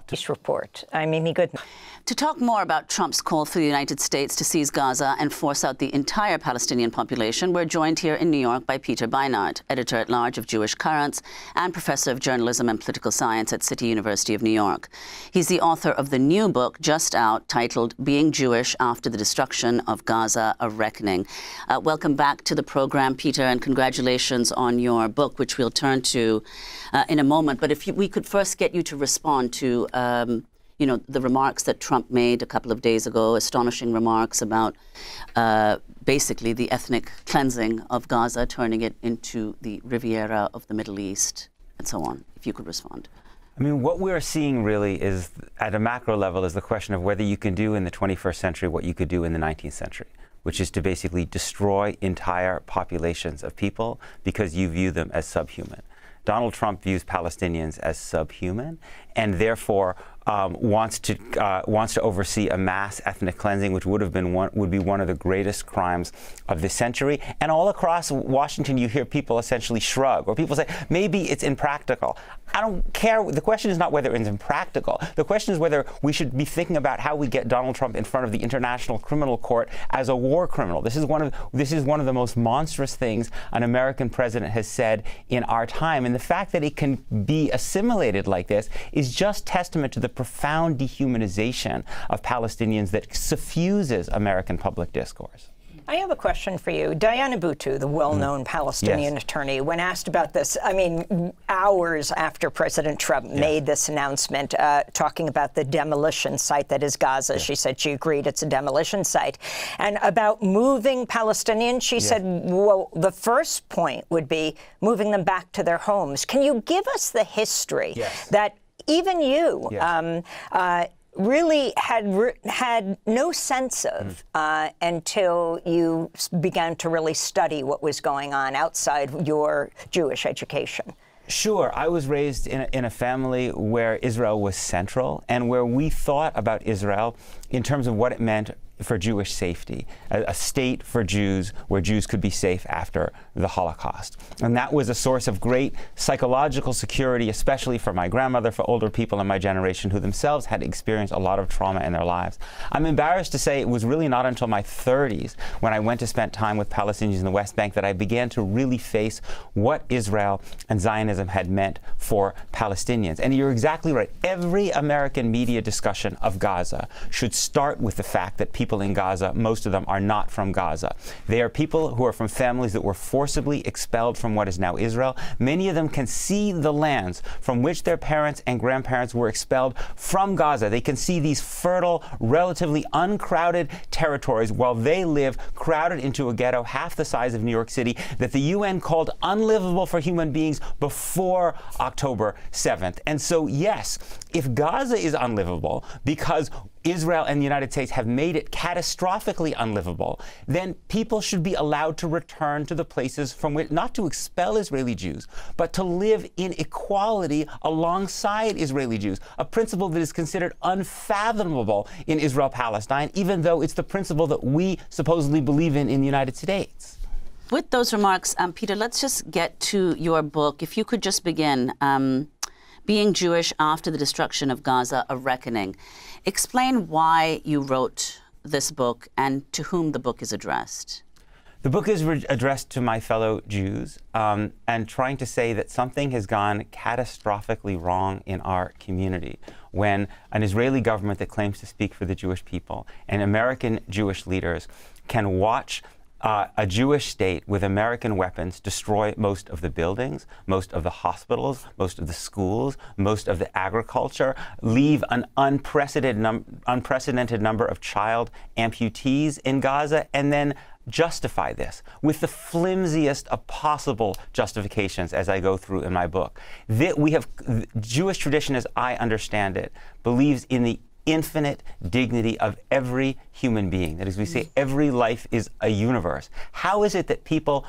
This report. I'm Amy Goodman. To talk more about Trump's call for the United States to seize Gaza and force out the entire Palestinian population, we're joined here in New York by Peter Beinart, editor-at-large of Jewish Currents and professor of journalism and political science at City University of New York. He's the author of the new book just out titled Being Jewish After the Destruction of Gaza, A Reckoning. Welcome back to the program, Peter, and congratulations on your book, which we'll turn to in a moment. But if we could first get you to respond to the remarks that Trump made a couple of days ago, astonishing remarks about basically the ethnic cleansing of Gaza, turning it into the Riviera of the Middle East, and so on. If you could respond. I mean, what we're seeing really is, at a macro level, is the question of whether you can do in the 21st century what you could do in the 19th century, which is to basically destroy entire populations of people because you view them as subhuman. Donald Trump views Palestinians as subhuman, and therefore wants to oversee a mass ethnic cleansing, which would be one of the greatest crimes of the century. And all across Washington, you hear people essentially shrug, or people say maybe it's impractical. I don't care. The question is not whether it's impractical. The question is whether we should be thinking about how we get Donald Trump in front of the International Criminal Court as a war criminal. This is one of the most monstrous things an American president has said in our time. And the fact that it can be assimilated like this is just testament to the profound dehumanization of Palestinians that suffuses American public discourse. I have a question for you. Diana Buttu, the well-known Palestinian attorney, when asked about this, I mean, hours after President Trump made this announcement, talking about the demolition site that is Gaza, she said she agreed it's a demolition site. And about moving Palestinians, she said, well, the first point would be moving them back to their homes. Can you give us the history that even you really had no sense of until you began to really study what was going on outside your Jewish education? Sure. I was raised in a family where Israel was central, and where we thought about Israel in terms of what it meant for Jewish safety, a state for Jews where Jews could be safe after the Holocaust. And that was a source of great psychological security, especially for my grandmother, for older people in my generation who themselves had experienced a lot of trauma in their lives. I'm embarrassed to say it was really not until my 30s, when I went to spend time with Palestinians in the West Bank, that I began to really face what Israel and Zionism had meant for Palestinians. And you're exactly right. Every American media discussion of Gaza should start with the fact that people in Gaza, most of them are not from Gaza. They are people who are from families that were forcibly expelled from what is now Israel. Many of them can see the lands from which their parents and grandparents were expelled from Gaza. They can see these fertile, relatively uncrowded territories while they live crowded into a ghetto half the size of New York City that the UN called unlivable for human beings before October 7th. And so, yes, if Gaza is unlivable because Israel and the United States have made it catastrophically unlivable, then people should be allowed to return to the places from which, not to expel Israeli Jews, but to live in equality alongside Israeli Jews, a principle that is considered unfathomable in Israel-Palestine, even though it's the principle that we supposedly believe in the United States. With those remarks, Peter, let's just get to your book. If you could just begin. Being Jewish After the Destruction of Gaza, A Reckoning. Explain why you wrote this book and to whom the book is addressed. The book is addressed to my fellow Jews, and trying to say that something has gone catastrophically wrong in our community when an Israeli government that claims to speak for the Jewish people and American Jewish leaders can watch a Jewish state with American weapons destroy most of the buildings, most of the hospitals, most of the schools, most of the agriculture, leave an unprecedented number of child amputees in Gaza, and then justify this with the flimsiest of possible justifications, as I go through in my book. Jewish tradition, as I understand it, believes in the infinite dignity of every human being. That is, we say every life is a universe. How is it that people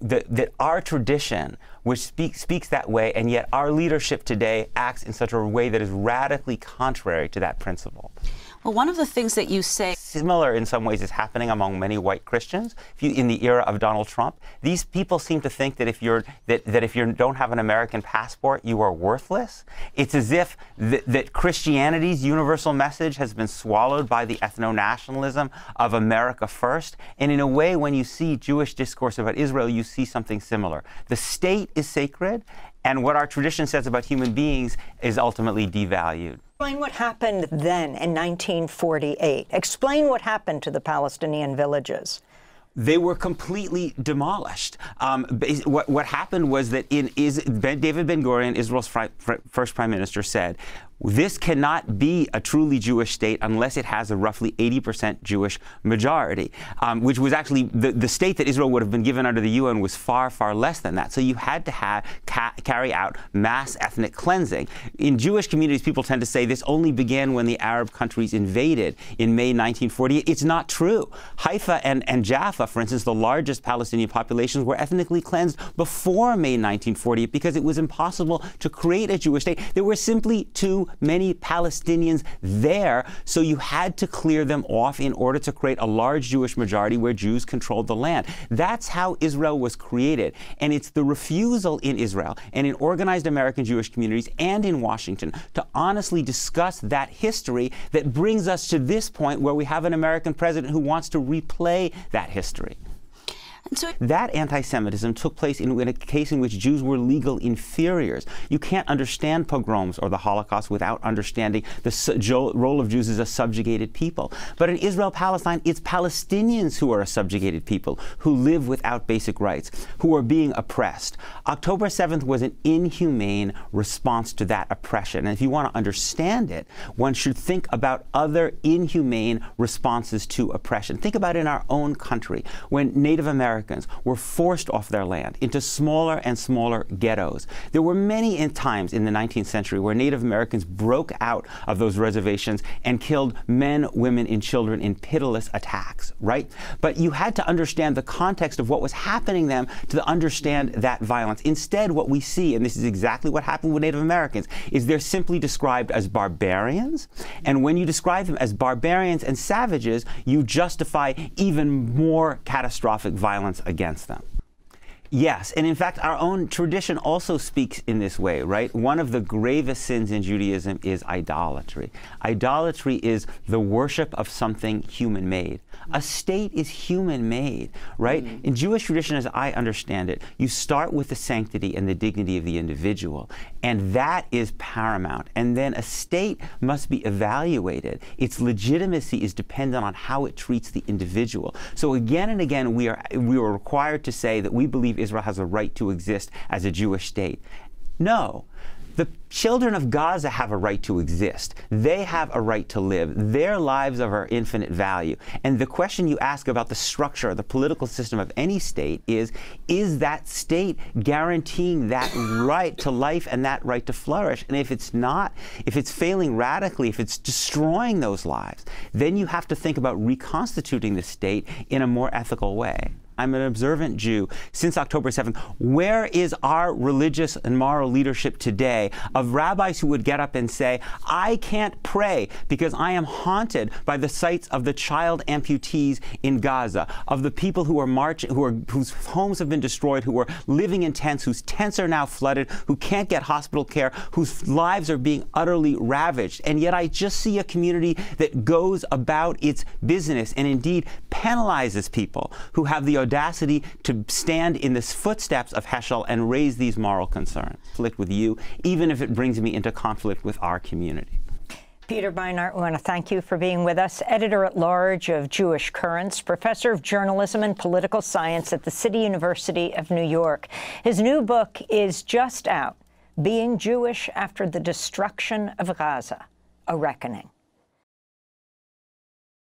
that our tradition which speaks that way, and yet our leadership today acts in such a way that is radically contrary to that principle. Well, one of the things that you say... Similar in some ways is happening among many white Christians. In the era of Donald Trump, these people seem to think that if you don't have an American passport, you are worthless. It's as if that Christianity's universal message has been swallowed by the ethno-nationalism of America first. And in a way, when you see Jewish discourse about Israel, you see something similar. The state is sacred, and what our tradition says about human beings is ultimately devalued. Explain what happened then in 1948. Explain what happened to the Palestinian villages. They were completely demolished. What happened was that David Ben-Gurion, Israel's first prime minister, said, this cannot be a truly Jewish state unless it has a roughly 80% Jewish majority, which was actually the state that Israel would have been given under the UN was far, far less than that. So you had to carry out mass ethnic cleansing. In Jewish communities, people tend to say this only began when the Arab countries invaded in May 1948. It's not true. Haifa and Jaffa, for instance, the largest Palestinian populations, were ethnically cleansed before May 1948 because it was impossible to create a Jewish state. There were simply too many Palestinians there, so you had to clear them off in order to create a large Jewish majority where Jews controlled the land. That's how Israel was created, and it's the refusal in Israel and in organized American Jewish communities and in Washington to honestly discuss that history that brings us to this point where we have an American president who wants to replay that history. That anti-Semitism took place in a case in which Jews were legal inferiors. You can't understand pogroms or the Holocaust without understanding the role of Jews as a subjugated people. But in Israel-Palestine, it's Palestinians who are a subjugated people, who live without basic rights, who are being oppressed. October 7th was an inhumane response to that oppression. And if you want to understand it, one should think about other inhumane responses to oppression. Think about in our own country, when Native Americans were forced off their land into smaller and smaller ghettos. There were many times in the 19th century where Native Americans broke out of those reservations and killed men, women, and children in pitiless attacks, right? But you had to understand the context of what was happening to them to understand that violence. Instead, what we see, and this is exactly what happened with Native Americans, is they're simply described as barbarians. And when you describe them as barbarians and savages, you justify even more catastrophic violence against them. Yes, and in fact, our own tradition also speaks in this way, right? One of the gravest sins in Judaism is idolatry. Idolatry is the worship of something human-made. A state is human-made, right? In Jewish tradition, as I understand it, you start with the sanctity and the dignity of the individual, and that is paramount. And then a state must be evaluated. Its legitimacy is dependent on how it treats the individual. So again and again, we are required to say that we believe Israel has a right to exist as a Jewish state. No. The children of Gaza have a right to exist. They have a right to live. Their lives are of infinite value. And the question you ask about the structure, the political system of any state is that state guaranteeing that right to life and that right to flourish? And if it's not, if it's failing radically, if it's destroying those lives, then you have to think about reconstituting the state in a more ethical way. I'm an observant Jew since October 7th. Where is our religious and moral leadership today of rabbis who would get up and say, I can't pray because I am haunted by the sights of the child amputees in Gaza, of the people who are marching, whose homes have been destroyed, who are living in tents, whose tents are now flooded, who can't get hospital care, whose lives are being utterly ravaged. And yet I just see a community that goes about its business and indeed penalizes people who have the audacity to stand in the footsteps of Heschel and raise these moral concerns. Conflict with you, even if it brings me into conflict with our community. Peter Beinart, we want to thank you for being with us. Editor-at-large of Jewish Currents, professor of journalism and political science at the City University of New York. His new book is just out, Being Jewish After the Destruction of Gaza, A Reckoning.